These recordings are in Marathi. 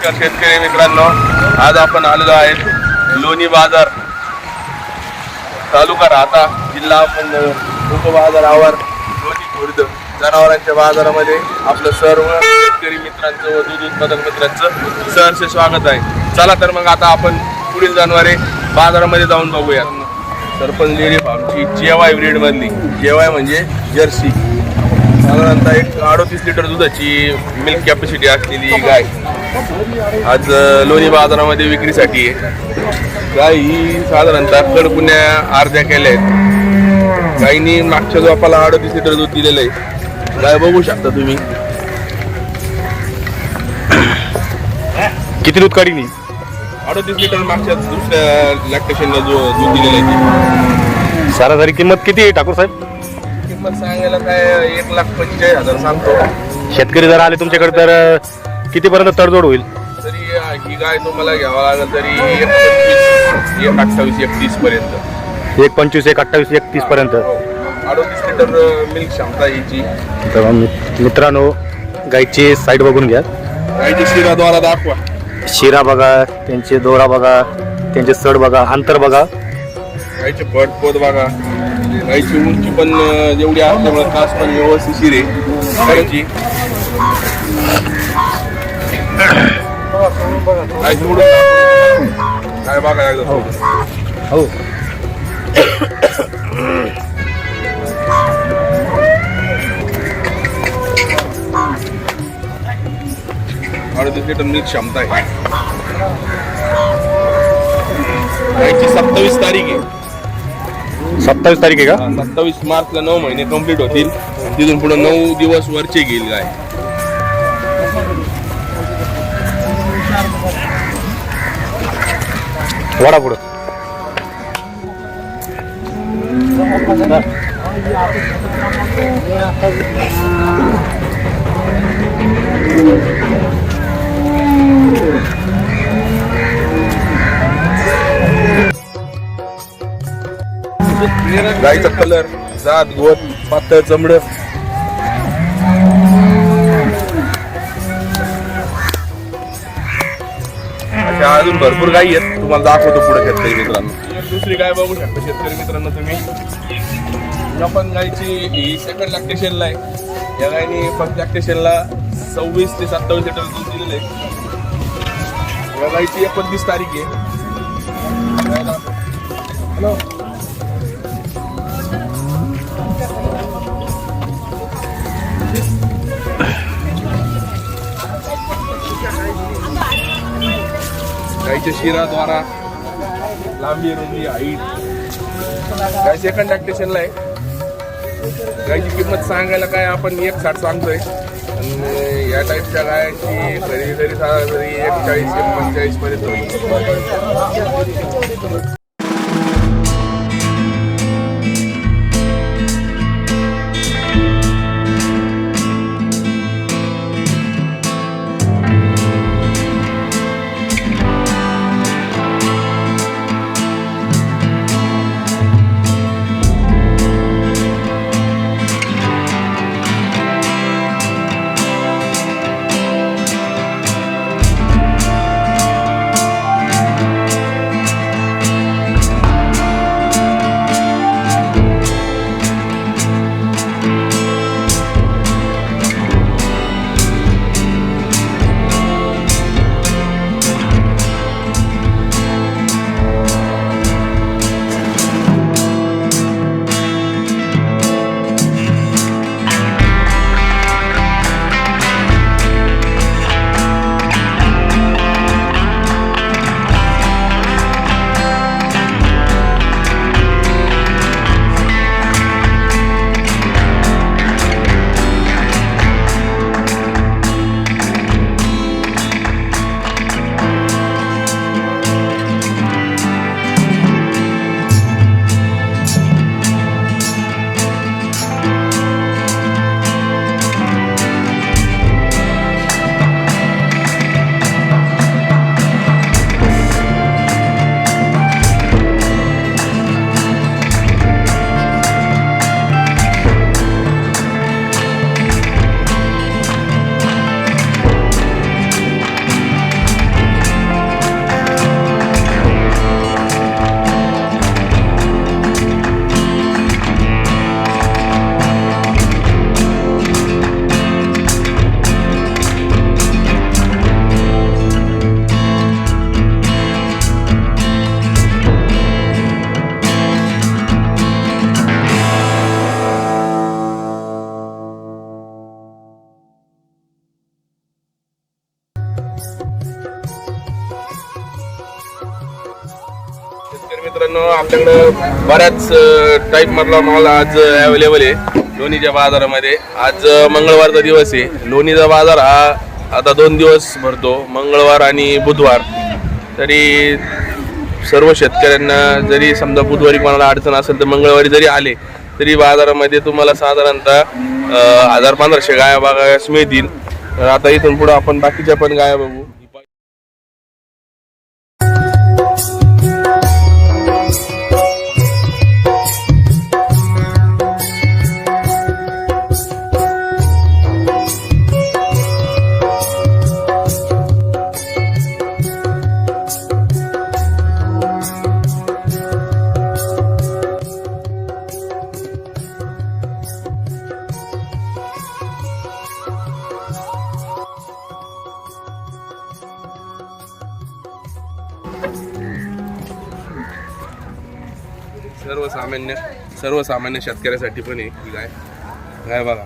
नमस्कार शेतकरी मित्रांनो, आज आपण आलेलो आहेत लोणी बाजार तालुका राहता जिल्हा उपबाजारावर लोणी खुर्द जनावरांच्या बाजारामध्ये आपलं सर्व शेतकरी मित्रांचं व दूध उत्पादक मित्रांचं सहर्ष स्वागत आहे. चला तर मग आता आपण पुढील जनावरे बाजारामध्ये जाऊन बघूया. सरपंच डेअरी फार्मची जेवाय ब्रीड मधली जेवाय म्हणजे जर्सी, साधारणतः एक 38 लिटर दुधाची मिल्क कॅपॅसिटी असलेली गाय आज लोणी बाजारामध्ये विक्रीसाठी आहे. गाय ही साधारणतः कडपुण्या अर्ध्या केल्या आहेत. गायीनी मागच्या जोपाला 38 लिटर दूध दिलेलं आहे. गाय बघू शकता तुम्ही. किती दूध काढी? 38 लिटर मागच्या दुसऱ्या लॅक्टेशनला जो दूध दिलेलं आहे. सरासरी किंमत किती आहे ठाकूर साहेब? किंमत सांगायला काय 1,45,000 सांगतो. शेतकरी जर आले तुमच्याकडे तर कितीपर्यंत तडजोड होईल? तरी ही गाय तुम्हाला घ्यावा लागेल तरी 1,25,000, 1,28,000, 1,30,000 पर्यंत. 1,25,000, 1,28,000, 1,30,000 पर्यंत. 38 लिटर मिल्क क्षमता हिची. तर मित्रांनो, गायची साईड बघून घ्या. गायची शिराद्वारा दाखवा. शिरा बघा, त्यांचे दोरा बघा, त्यांचे सड बघा, अंतर बघा, गायचे पोत बघा. गायची उंची पण जेवढी असल्यामुळे कास पण व्यवस्थित आहे गायची. गाय सोडून काय बघा एकदा सोडून. हो. 38 लिटर मिल्क क्षमता आहे. गायची 27 तारीख आहे. 27 तारीख आहे का? 27 मार्चला 9 महिने कंप्लीट होतील. तिथून पुढे 9 दिवस वरचे घेईल गाय. वाडा पुढं. गायचा कलर, जात, गोत, पातळ चमड. अशा अजून भरपूर गायी आहेत, तुम्हाला दाखवतो पुढे शेतकरी मित्रांनो. दुसरी गाय बघू शकता शेतकरी मित्रांनो तुम्ही. या पण गायची ही सेकंड लॅक्टेशनला आहे. या गायनी फर्स्ट लॅक्टेशनला 26 ते 27 लिटर दूध दिलेलं आहे. या गायची 29 तारीख आहे. हॅलो, गायच्या शिराद्वारा लांबी, रुंदी, हाईट. गाय सेकंड लॅक्टेशनला आहे. गायची किंमत सांगायला काय आपण 1,60 सांगतोय. आणि या टाईपच्या गायांची खरेदी तरी सरासरी 1,40,000, 1,45,000 पर्यंत होईल. आपल्याकडं बऱ्याच टाईप मधला माल आज अवेलेबल आहे लोणीच्या बाजारामध्ये. आज मंगळवारचा दिवस आहे. लोणीचा बाजार हा आता 2 दिवस भरतो, मंगळवार आणि बुधवार. तरी सर्व शेतकऱ्यांना जरी समजा बुधवारी कोणाला अडचण असेल तर मंगळवारी जरी आले तरी बाजारामध्ये तुम्हाला साधारणतः 1000-1500 गाया बघायला मिळतील. तर आता इथून पुढे आपण बाकीच्या पण गाया बघू. सर्वसामान्य शेतकऱ्यासाठी पण आहे ही गाय बघा.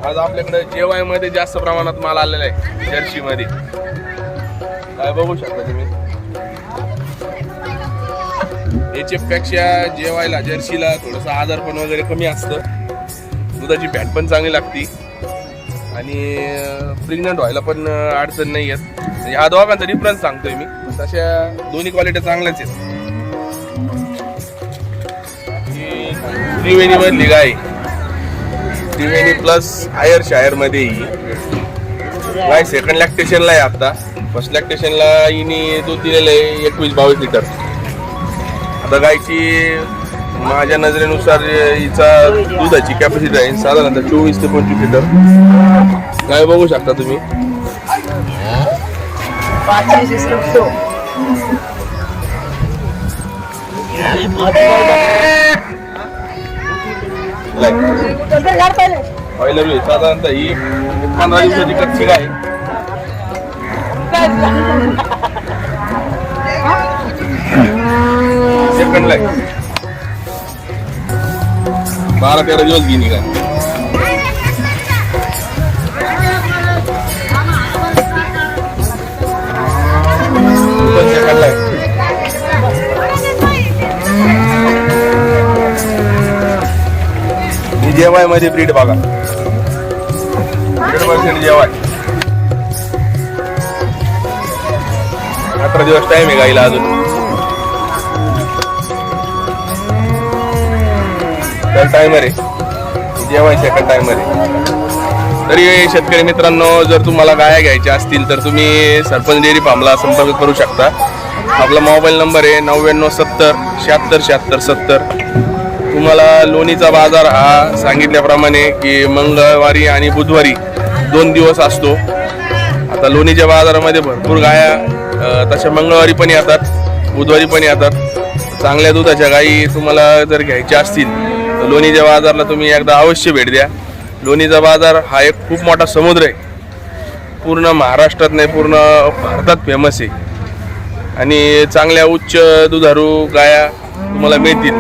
आज आपल्याकडे जेवाय मध्ये जास्त प्रमाणात माल आलेला आहे. जर्सी मध्ये काय बघू शकता तुम्ही. एचएफ पेक्षा जेवायला जर्सीला थोडंसं आजारपण वगैरे कमी असतं. दुधाची फॅट पण चांगली लागती आणि प्रेग्नंट व्हायला पण अडचण नाही येत. ह्या दोघांचा डिफरन्स सांगतोय मी. तशा दोन्ही क्वालिटी चांगल्याच आहेत. ही त्रिवेणी मधली गाय, त्रिवेणी प्लस आयर शायर मध्ये ही गाय सेकंड लॅक्टेशनला आहे. आता फर्स्ट लॅक्टेशनला हिने दूध दिलेलं आहे 21-22 लिटर. आता गायची माझ्या नजरेनुसार हिचा दुधाची कॅपॅसिटी आहे साधारणतः 24 ते 25 लिटर. काय बघू शकता तुम्ही. पहिलं साधारणतः ही 15 दिवसाची कच्ची गाय. सेकंड ला 12-13 दिवस घेईन काय. जेवाय मध्ये ब्रीड बघा 100% जेवाय. 18 दिवस टाइम आहे गाईला अजून. टायमर आहे जेवाय सेकंड टायमर आहे. तरी शेतकरी मित्रांनो, जर तुम्हाला गाया घ्यायच्या असतील तर तुम्ही सरपंच डेअरी फार्मला संपर्क करू शकता. आपला मोबाईल नंबर आहे 9970-76-76-70. तुम्हाला लोणीचा बाजार हा सांगितल्याप्रमाणे की मंगळवारी आणि बुधवारी 2 दिवस असतो. आता लोणीच्या बाजारामध्ये भरपूर गाया तशा मंगळवारी पण येतात, बुधवारी पण येतात. चांगल्या दुधाच्या गायी तुम्हाला जर घ्यायच्या असतील तर लोणीच्या बाजारला तुम्ही एकदा अवश्य भेट द्या. लोणीचा बाजार हा एक खूप मोठा समुद्र आहे. पूर्ण महाराष्ट्रात नाही, पूर्ण भारतात फेमस आहे आणि चांगल्या उच्च दुधारू गाया तुम्हाला मिळतील.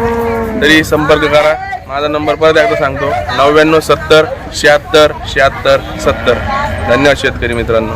तरी संपर्क करा. माझा नंबर परत एकदा सांगतो 9970-76-76-70. धन्यवाद शेतकरी मित्रांनो.